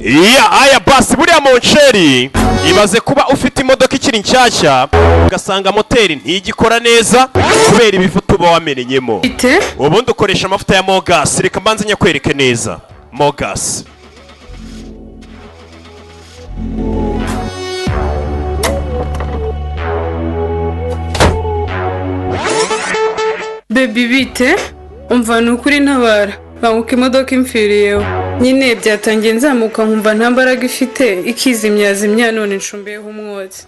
iya aya basi buriya monsheri ibaze kuba ufite imodoka ikiri nshyashya ugasanga moteri ntigikora neza kubera ibivuta uba wamenenyemo ubundi ukoresha amavuta ya mogasi reka mbanze nyakwereke neza mogasi baby bite umva nukuri ntabara banguka imodoka imfiriyeho nyine byatangiye nzamuka nkumva nta mbaraga ifite ikizimya none ncumbiyeho umwotsi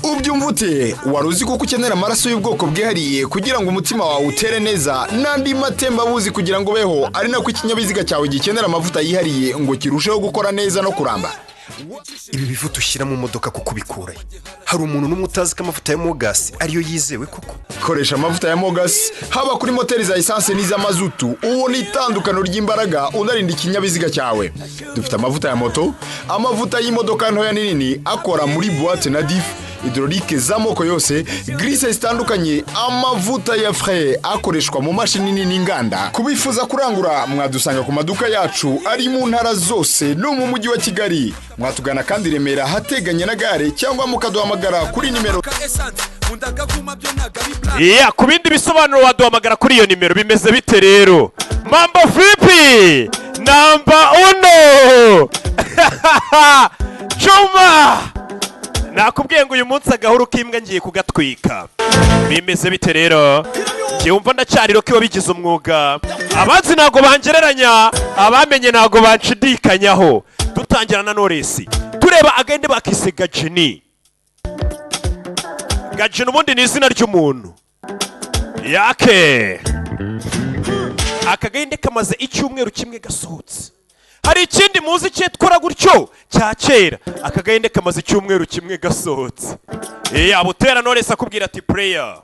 ubyumva ute wari uzi ko ukenera amaraso y'ubwoko bwihariye kugira ngo umutima wawe utere neza n'andi matembabuzi kugira ngo ubeho ari nako ikinyabiziga cyawe gikenera amavuta yihariye ngo kirusheho gukora neza no kuramba. Ibi bivuta ushyira mu modoka kuko ubikura hari umuntu n'umwe utazi ko amavuta ya mogasi ariyo yizewe koko. Koresha amavuta ya mogasi haba kuri moteri za esanse n'iz'amazutu ubona itandukano ry'imbaraga unarinda ikinyabiziga cyawe. Dufite amavuta ya moto, amavuta y'imodoka ntoya n'inini akora muri boîte na diff, hydraulique z'amoko yose, grise zitandukanye, amavuta ya frais akoreshwa mu mashini nini n'inganda. Kubifuza kurangura mwadusanga ku maduka yacu ari mu ntara zose no mu mujyi wa Kigali. Mwatugana kandi Remera hateganye na gare cyangwa mukaduhamagara kuri nimero ku bindi bisobanuro waduhamagara kuri iyo nimero. Bimeze bite rero? Mambo vipi? Namba uno Chuma nakubwiye ngo uyu munsi agahuru k'imbwa ngiye kugatwika. Bimeze bite rero? Cyumva ndacyariro kiba bigize umwuga. Abazi nago bangereranya, abamenye nago banshidikanyaho. Dutangira na Noresi tureba agende bakise GHAJINI. GHAJINI ubundi ni izina ry'umuntu yake. Akagende kamaze icyumweru kimwe gasohotse. Hari ikindi muzi cyitwara gutyo cya kera. Akagende kamaze icyumweru kimwe gasohotse. Abutera Noresi akubwira ati player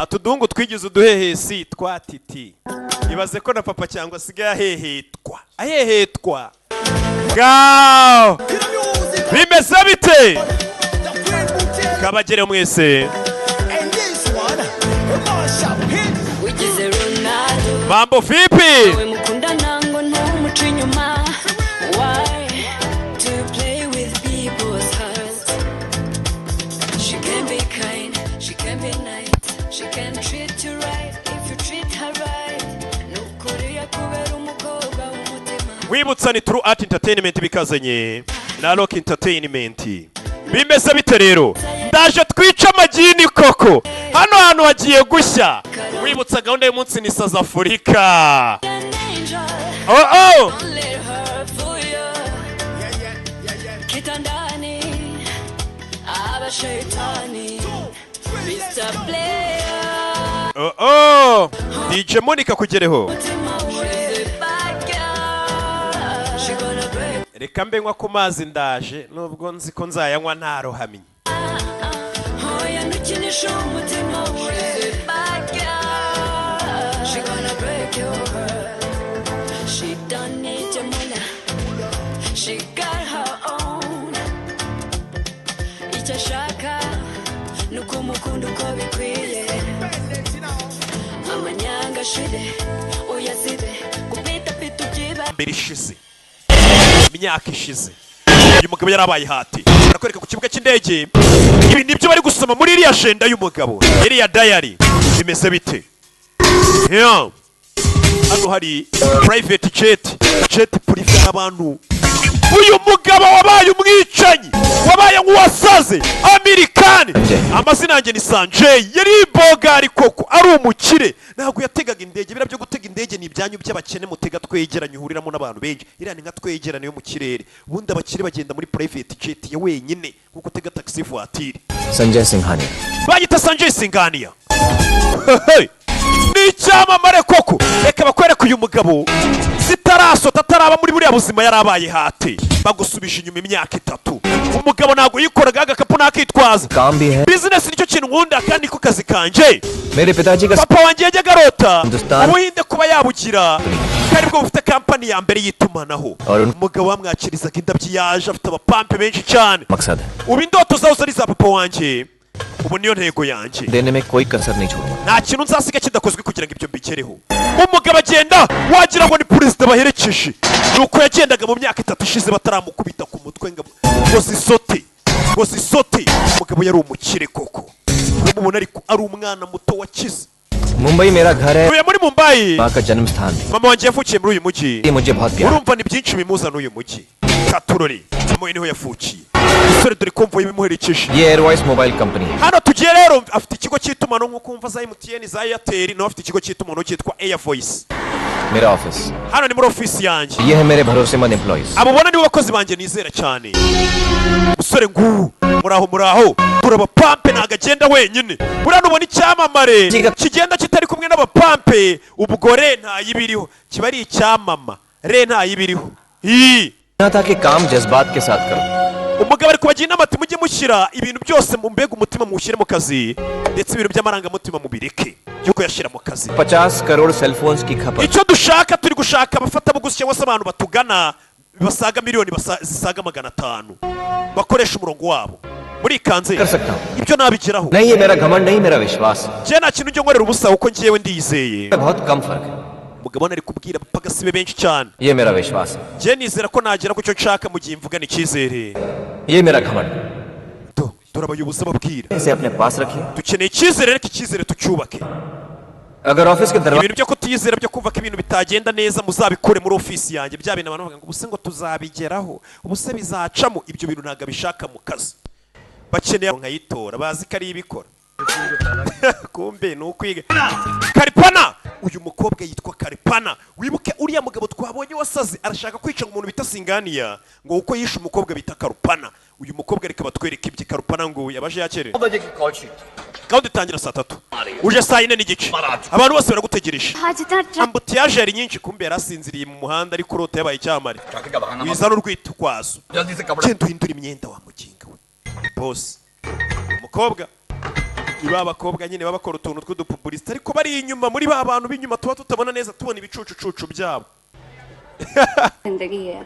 atudungu twigize uduhehesi twatiti. Ibaze ko na papa cyangwa sigaye ahehetwa Gao bimeze bite? Kabagere mwese Mambo vipi? Wibutsa ni True Art Entertainment bikazanye na Rock Entertainment. Bimeze bite rero? Ndaje twica amagini koko. Hano hantu hagiye gushya. Wibutsa gahunda y'umunsi ni South Africa. Oh. Oh. DJ Monica kugereho. Reka mbe nywa ku mazi ndaje nubwo nzi ko nzayanywa ntarohamye. Birishize imyaka ishize uyu mugabo yarabaye hati. Nakwereka ku kibuga cy'indege ibi nibyo bari gusoma muri iriya agenda y'umugabo iriya diary. Bimeze bite? Hano hari private jet privé y'abantu. Uyu mugabo wabaye umwicanyi, wabaye nk'uwasaze Amerikani. Amazina yanjye ni Sanjay. Yari bogari koko ari umukire. Ntabwo yategaga indege. Bira byo gutega indege ni ibyanyu by'abakene mutega twegeranye uhuriramo n'abantu benshi. Iriya ni nka twegerane yo mu kirere. Ubundi abakire bagenda muri private jet ya wenyine kuko utega taxi voiture. Sanjay Singhania. Bagita Sanjay Singhania. Ni cyamamare koko. Reka bakwereka uyu mugabo sitarasota taraba muri buriya buzima yarabaye hate. Bagusubije inyuma imyaka 3. Umugabo nago yikoraga agakapu nakitwaza. Business nicyo kintu nkunda kandi ko kazi kanje. Papa wanjye yajyaga arota ubuhinde kuba yabugira kari bwo bufite company ya mbere yitumanaho. Umugabo wamwakirizaga indabyi yaje afite abapampe benshi cyane. Ubu indoto zaho zari za papa wanjye ubu niyo ntego yanjye देने में कोई कसर नहीं छोड़ूंगा nta kintu nzasiga kidakozwe kugira ngo ibyo mbigereho umugabo agenda wagira ngo ni perezida baherekeje nuko yagendaga mu myaka 3 ishize bataramukubita ku mutwe ngo zisote umugabo yari umukire koko umubona ariko ari umwana muto wakize Mumbai मेरा घर है uyu muri Mumbai माँ का जन्म स्थान भी mama wanjye yavukiye muri uyu mujyi ये मुझे बहुत प्यार urumva ni byinshi bimuzana uyu mujyi katurori mama niho yavukiye isore dore komvo ibimuherekeje ये एयरवाइस मोबाइल कंपनी है hano tugiye rero afite ikigo cy'itumanaho nk'uko umva za MTN za Airtel naho afite ikigo cy'itumanaho cyitwa Air Voice मेरा office hano ni muri ofisi yanjye ये है मेरे भरोसेमंद employees abo bona nibo bakozi banjye nizera cyane musore ngubu muraho turabapampe ntago agenda wenyine buriya nubona icyamamare kigenda kitari kumwe n'abapampe ubugore ntayibiriho kiba ari icyamama re ntayibiriho था कि काम जज्बात के साथ करो umugabo ari kubagira inama ati mujye mushyira ibintu byose mu mbega umutima muwushyire mu kazi ndetse ibintu by'amarangamutima mubireke yo kuyashyira mu kazi 50 crore सेलफोन्स की खपत icyo dushaka turi gushaka abafatabuguzi cyangwa se abantu batugana basaga miliyoni zisaga 500 bakoresha umurongo wabo muri kanze कर सकता हूँ ibyo nabigeraho नहीं ये मेरा घमंड नहीं मेरा विश्वास है je nta kintu njye nkorera ubusa uko ngiyewe ndiyizeye बहुत कम फर्क है umugabo ari kubwira abapagasi benshi cyane ये मेरा विश्वास है je nizera ko nagera ku cyo nshaka mu gihe mvuga icyizere ये मेरा घमंड dore abayobozi babwira इसे अपने पास रखिए dukeneye icyizere reka icyizere tucyubake अगर ऑफिस के दरवाजे ibintu byo kutiyizera byo kumva ko ibintu bitagenda neza muzabikure muri ofisi yanjye bya bintu abantu bavuga ngo ubuse ngo tuzabigeraho ubuse bizacamo ibyo bintu ntago bishaka mu kazi bakeneye nkayitora bazi ko ari ibikora kumbe ni ukwiga karipana uyu mukobwa yitwa karipana wibuke uriya mugabo twabonye wasaze arashaka kwica umuntu bita singaniya ngo uko yishe umukobwa bita karupana uyu mukobwa reka batwereke ibye karupana ngo yabaje yakere kandi tangira saa 3 uje saa 4 n'igice abantu bose baragutegereje ambutiyaje yari nyinshi kumbe yarasinziriye mu muhanda ariko rota yabaye icyamare wizana urwitwazo genda uhindura imyenda wa muginga we boss umukobwa niba abakobwa nyine babakora utuntu tw'udupublicity ariko bari inyuma muri ba bantu b'inyuma tuba tutabona neza tubona ibicucucucu byabo जिंदगी है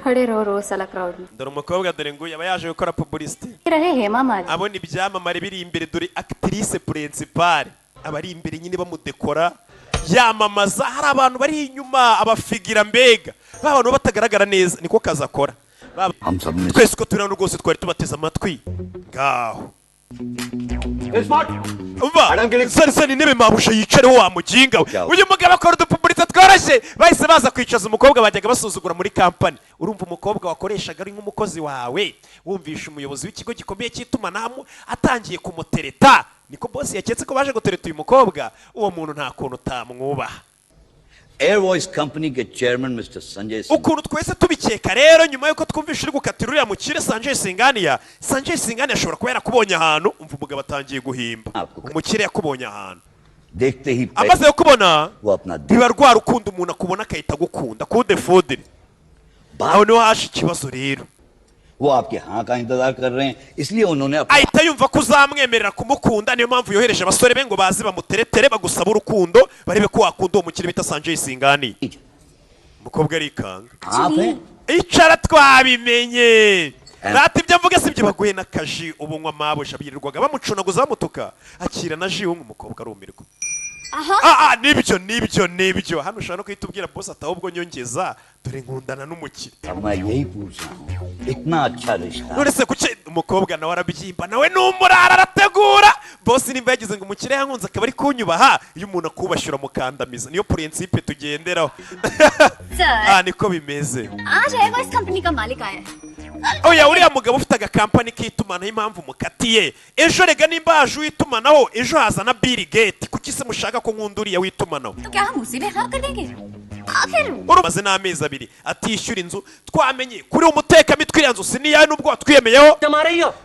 खड़े रहो रोज साला क्राउड में dore umukobwa dore ngo yaba yaje gukora publicity रहे हेमा Malini abona ibyamamare biri imbere dore actrice principale abari imbere nyine bamudekora yamamaza hari abantu bari inyuma abafigira mbega ba bantu batagaragara neza niko kaza akora twese ko turana rwose twari tubateza amatwi ngaho umva sari intebe mabushe yicareho wa muginga we uyu mugabo akora udupublicity tworoshye bahise baza kwicaza umukobwa bajyaga basuzugura muri kampani urumva umukobwa wakoreshaga ari nk'umukozi wawe wumvisha umuyobozi w'ikigo gikomeye cy'itumanaho atangiye kumutereta niko boss yaketse ko baje gutereta uyu mukobwa uwo muntu nta kuntu utamwubaha Airvoice Company के chairman Mr. Sanjay Singh ukuntu twese tubikeka rero nyuma yuko twumvisha uri gukatira uriya mukire Sanjay Singhania ashobora kuba yarakubonye ahantu umva umugabo atangiye guhimba umukire yakubonye ahantu देखते ही amaze yo kubona वो अपना दिल biba rwa rukundo umuntu akubona akahita gukunda kude fodere aho niho haje ikibazo rero वो आपके हाँ का इंतजार कर रहे हैं इसलिए उन्होंने अपना ahita yumva ko uzamwemerera kumukunda niyo mpamvu yohereje abasore be ngo bazi bamuteretere bagusaba urukundo barebe ko wakunda uwo mukire bita Sanjay Singhania umukobwa arikanga आप हैं icara twabimenye nati ibyo mvuga si byo baguye n'akaji ubu nywa mabusha birirwaga bamucunaguza bamutuka akira na ji umukobwa arumirwa nibyo hano ushobora no kuhita ubwira boss ati ahubwo nyongeza dore nkundana n'umukire अब मैं यही पूछ रहा हूँ इतना अच्छा रिश्ता none se kuki umukobwa nawe arabyimba nawe n'umurara arategura boss nimba yagize ngo umukire yankunze akaba ari kunyubaha iyo umuntu akubashyura mukandamiza niyo principe tugenderaho niko bimeze आज एयरवाइस कंपनी का मालिक आया है oya uriya mugabo ufite agakampani k'itumanaho impamvu mukatiye ejo rega nimba haje uw'itumanaho ejo haza na Bill Gates kuki se mushaka ko nkunda uriya w'itumanaho तो क्या हम उसी में हाँ कर देंगे आखिर urumaze n'amezi 2 atishyura inzu twamenye kuri umutekamitwe iriya nzu siniyawe n'ubwo watwiyemeyeho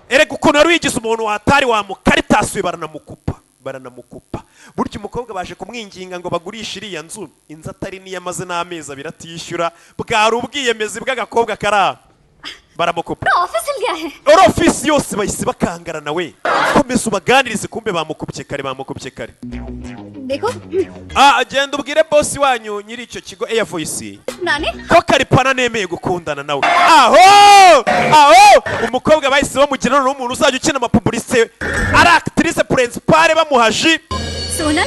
erega ukuntu wari wigize umuntu watari wamukaritasuye baranamukupa burya umukobwa baje kumwinginga ngo bagurishe iriya nzu inzu atari niyo amaze n'amezi 2 atishyura bwari ubwiyemezi bw'agakobwa kara baramukupa office हिल गया है uri ofisi yose bahise bakangara nawe komeza ubaganirize kumbe bamukubye kare देखो genda ubwire bosi wanyu nyiri icyo kigo Air Voice नानी ko Karipana nemeye gukundana nawe. Umukobwa bahise bamugirana n'umuntu uzajya ukina amapublicité ari actrice principale bamuhaji सोना